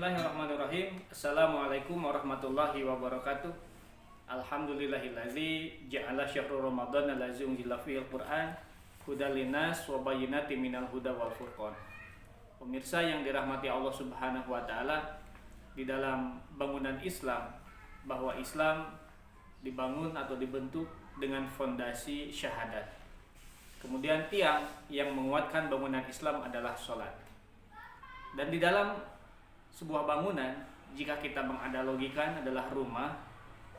Bismillahirrahmanirrahim. Assalamualaikum warahmatullahi wabarakatuh. Alhamdulillahillazi ja'ala syahrul ramadhan allazi unzila fihil Qur'an hudal linnas wa bayyinatin minal huda wal furqan. Pemirsa yang dirahmati Allah Subhanahu wa taala, di dalam bangunan Islam, bahwa Islam dibangun atau dibentuk dengan fondasi syahadat. Kemudian tiang yang menguatkan bangunan Islam adalah sholat. Dan di dalam sebuah bangunan, jika kita menganalogikan adalah rumah,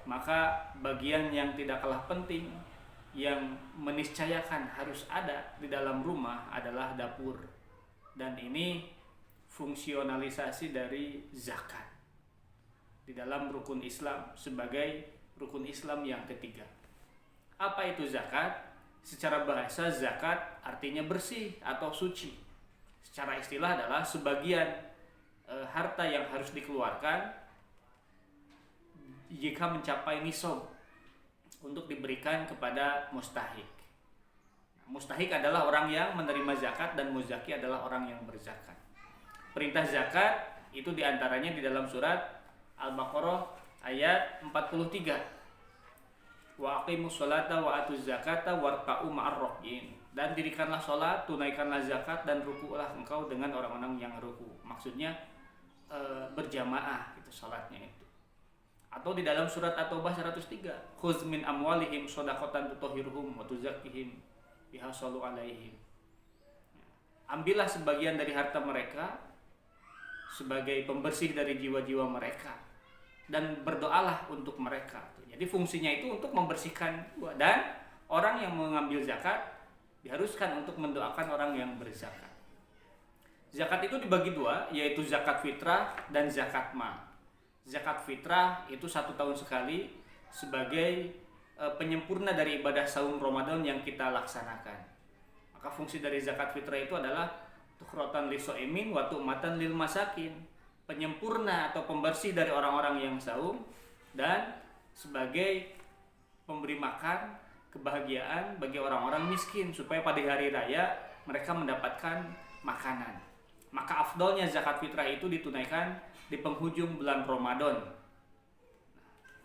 maka bagian yang tidak kalah penting yang meniscayakan harus ada di dalam rumah adalah dapur. Dan ini fungsionalisasi dari zakat di dalam rukun Islam sebagai rukun Islam yang ketiga. Apa itu zakat? Secara bahasa, zakat artinya bersih atau suci. Secara istilah adalah sebagian harta yang harus dikeluarkan jika mencapai nisab untuk diberikan kepada mustahik. Mustahik adalah orang yang menerima zakat dan muzaki adalah orang yang berzakat. Perintah zakat itu diantaranya di dalam surat Al-Baqarah ayat 43. Wa aqimus sholata wa atuz zakata warka'u ma'ar rakiin. Dan dirikanlah sholat, tunaikanlah zakat, dan ruku'lah engkau dengan orang-orang yang ruku. Maksudnya berjamaah gitu sholatnya itu. Atau di dalam surat At-Taubah 103, khuz min amwalihim shadaqatan tutahhiruhum wa tuzakkihim biha shallu alaihim. Ambillah sebagian dari harta mereka sebagai pembersih dari jiwa-jiwa mereka dan berdoalah untuk mereka. Jadi fungsinya itu untuk membersihkan jiwa, dan orang yang mengambil zakat diharuskan untuk mendoakan orang yang berzakat. Zakat itu dibagi dua, yaitu zakat fitrah dan zakat mal. Zakat fitrah itu 1 tahun sekali sebagai penyempurna dari ibadah saum Ramadan yang kita laksanakan. Maka fungsi dari zakat fitrah itu adalah tukhrotan lisoimin wa tu'matan lil masakin, penyempurna atau pembersih dari orang-orang yang saum dan sebagai pemberi makan kebahagiaan bagi orang-orang miskin supaya pada hari raya mereka mendapatkan makanan. Maka afdolnya zakat fitrah itu ditunaikan di penghujung bulan Ramadan.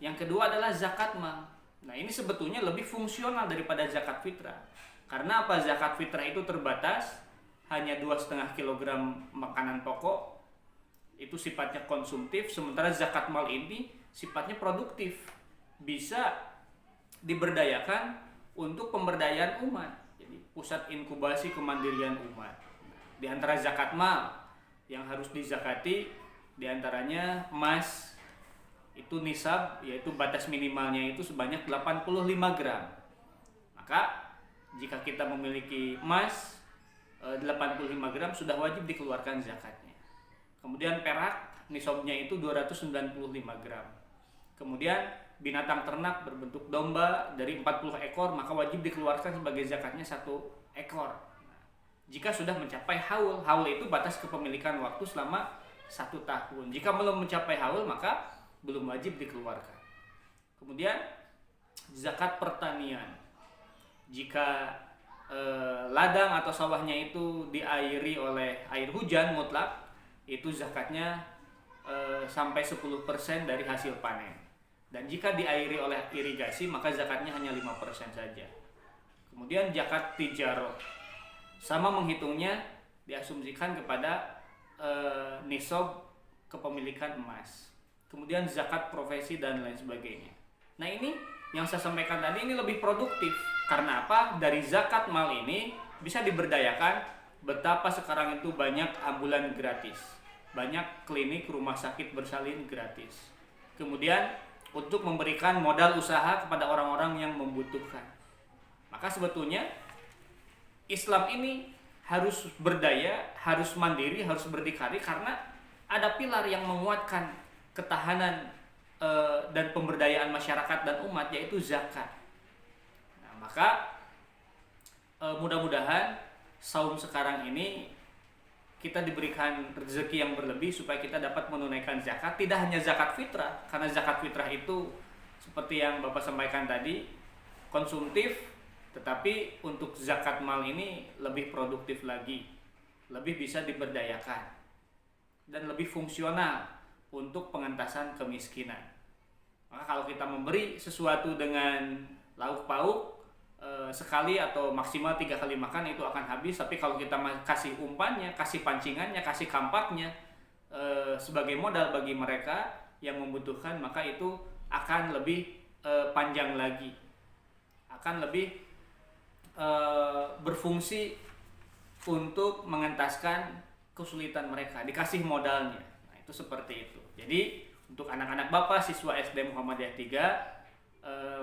Yang kedua adalah zakat mal. Nah, ini sebetulnya lebih fungsional daripada zakat fitrah. Karena apa? Zakat fitrah itu terbatas, hanya 2,5 kg makanan pokok. Itu sifatnya konsumtif, sementara zakat mal ini sifatnya produktif. Bisa diberdayakan untuk pemberdayaan umat. Jadi pusat inkubasi kemandirian umat. Di antara zakat mal yang harus dizakati diantaranya emas, itu nisab, yaitu batas minimalnya itu sebanyak 85 gram. Maka jika kita memiliki emas 85 gram sudah wajib dikeluarkan zakatnya. Kemudian perak nisabnya itu 295 gram. Kemudian binatang ternak berbentuk domba dari 40 ekor maka wajib dikeluarkan sebagai zakatnya 1 ekor. Jika sudah mencapai haul itu batas kepemilikan waktu selama 1 tahun. Jika belum mencapai haul maka belum wajib dikeluarkan. Kemudian zakat pertanian. Jika ladang atau sawahnya itu diairi oleh air hujan mutlak, itu zakatnya sampai 10% dari hasil panen. Dan jika diairi oleh irigasi maka zakatnya hanya 5% saja. Kemudian zakat tijarah, sama menghitungnya diasumsikan kepada nisab kepemilikan emas. Kemudian zakat profesi dan lain sebagainya. Nah, ini yang saya sampaikan tadi ini lebih produktif. Karena apa? Dari zakat mal ini bisa diberdayakan betapa sekarang itu banyak ambulan gratis. Banyak klinik rumah sakit bersalin gratis. Kemudian untuk memberikan modal usaha kepada orang-orang yang membutuhkan. Maka sebetulnya Islam ini harus berdaya, harus mandiri, harus berdikari karena ada pilar yang menguatkan ketahanan dan pemberdayaan masyarakat dan umat, yaitu zakat. Nah, maka mudah-mudahan saum sekarang ini kita diberikan rezeki yang berlebih supaya kita dapat menunaikan zakat. Tidak hanya zakat fitrah, karena zakat fitrah itu seperti yang Bapak sampaikan tadi konsumtif, tetapi untuk zakat mal ini lebih produktif lagi, lebih bisa diberdayakan. Dan dan lebih fungsional untuk pengentasan kemiskinan. Maka kalau kita memberi sesuatu dengan lauk pauk sekali atau maksimal 3 kali makan itu akan habis, tapi kalau kita kasih umpannya, kasih pancingannya, kasih kampaknya sebagai modal bagi mereka yang membutuhkan, maka itu akan lebih panjang lagi, akan lebih berfungsi untuk mengentaskan kesulitan mereka, dikasih modalnya. Nah, itu seperti itu. Jadi untuk anak-anak Bapak siswa SD Muhammadiyah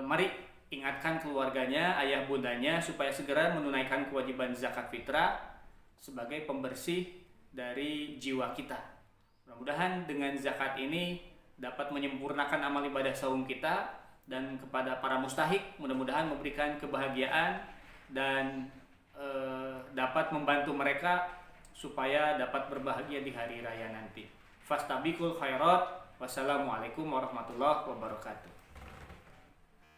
3, mari ingatkan keluarganya, ayah bundanya supaya segera menunaikan kewajiban zakat fitrah sebagai pembersih dari jiwa kita. Mudah-mudahan dengan zakat ini dapat menyempurnakan amal ibadah saum kita, dan kepada para mustahik mudah-mudahan memberikan kebahagiaan dan dapat membantu mereka supaya dapat berbahagia di hari raya nanti. Fastabiqul khairat. Wassalamualaikum warahmatullahi wabarakatuh.